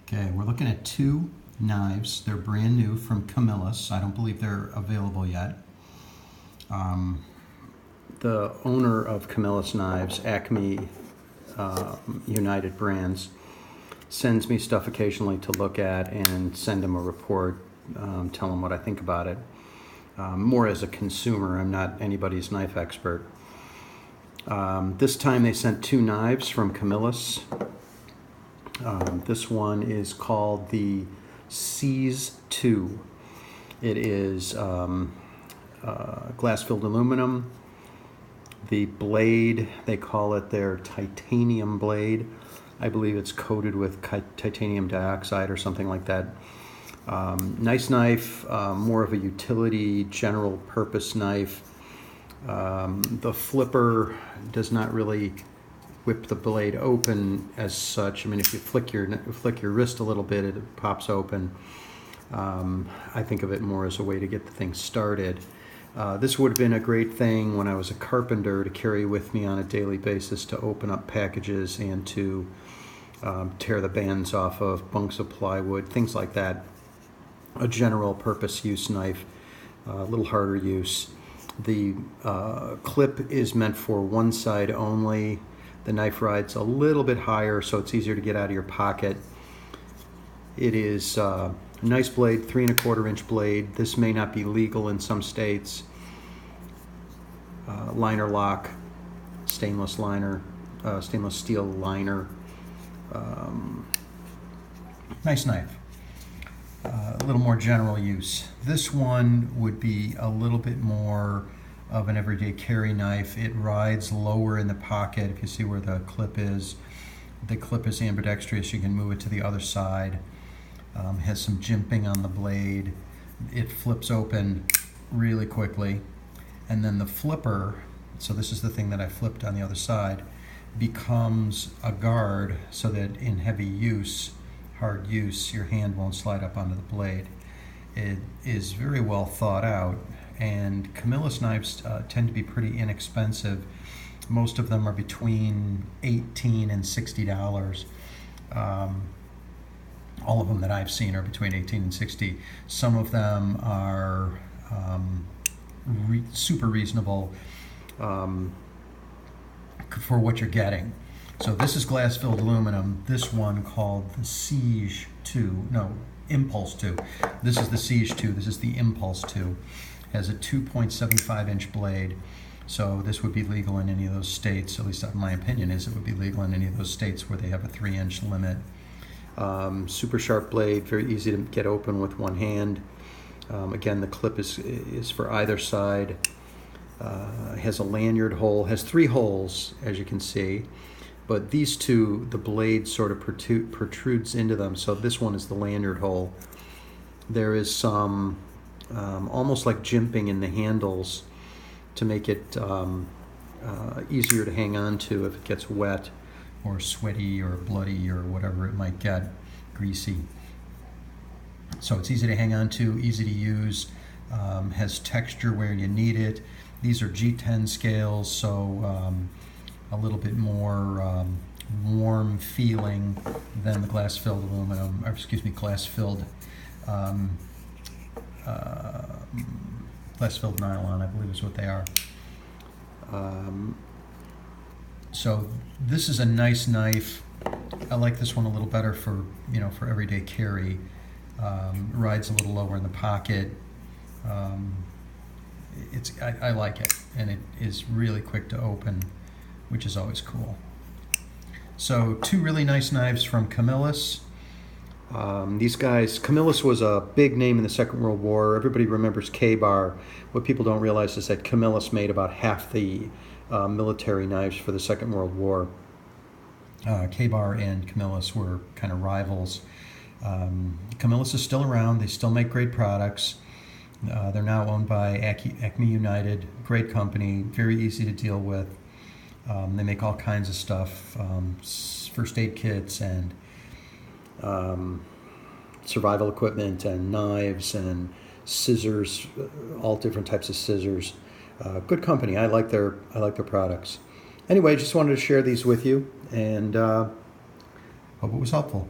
Okay, we're looking at two knives. They're brand new from Camillus. I don't believe they're available yet. The owner of Camillus Knives, Acme United Brands, sends me stuff occasionally to look at and send him a report, tell him what I think about it. More as a consumer, I'm not anybody's knife expert. This time they sent two knives from Camillus. This one is called the Seize 2. It is glass-filled aluminum. The blade, they call it their titanium blade. I believe it's coated with titanium dioxide or something like that. Nice knife, more of a utility, general purpose knife. The flipper does not really whip the blade open as such. I mean, if you flick your wrist a little bit, it pops open. I think of it more as a way to get the thing started. This would have been a great thing when I was a carpenter to carry with me on a daily basis to open up packages and to tear the bands off of bunks of plywood, things like that. A general purpose use knife, a little harder use. The clip is meant for one side only. The knife rides a little bit higher, so it's easier to get out of your pocket. It is a nice blade, 3¼ inch blade. This may not be legal in some states. Liner lock, stainless steel liner. Nice knife. A little more general use. This one would be a little bit more of an everyday carry knife. It rides lower in the pocket. If you see where the clip is ambidextrous. You can move it to the other side. Has some jimping on the blade. It flips open really quickly. And then the flipper, so this is the thing that I flipped on the other side, becomes a guard so that in heavy use, hard use, your hand won't slide up onto the blade. It is very well thought out, and Camillus knives tend to be pretty inexpensive. Most of them are between $18 and $60. All of them that I've seen are between $18 and $60. Some of them are super reasonable for what you're getting. So this is glass-filled aluminum. This one called the Impulse 2. This is the Siege 2. This is the Impulse 2. Has a 2.75 inch blade. So this would be legal in any of those states, at least my opinion is it would be legal in any of those states where they have a 3-inch limit. Super sharp blade, very easy to get open with one hand. Again, the clip is for either side. Has a lanyard hole, has 3 holes, as you can see. But these two, the blade sort of protrudes into them, so this one is the lanyard hole. There is some almost like jimping in the handles to make it easier to hang on to if it gets wet or sweaty or bloody or whatever it might get, greasy. So it's easy to hang on to, easy to use, has texture where you need it. These are G10 scales, so a little bit more warm feeling than the glass-filled aluminum, or glass-filled nylon, I believe is what they are. So this is a nice knife. I like this one a little better for everyday carry. Rides a little lower in the pocket. I like it, and it is really quick to open, which is always cool. So 2 really nice knives from Camillus. These guys, Camillus was a big name in the Second World War. Everybody remembers K-Bar. What people don't realize is that Camillus made about half the military knives for the Second World War. K-Bar and Camillus were kind of rivals. Camillus is still around. They still make great products. They're now owned by Acme United, great company, very easy to deal with. They make all kinds of stuff, first aid kits and survival equipment and knives and scissors, all different types of scissors. Good company. I like their products. Anyway, just wanted to share these with you, and hope it was helpful.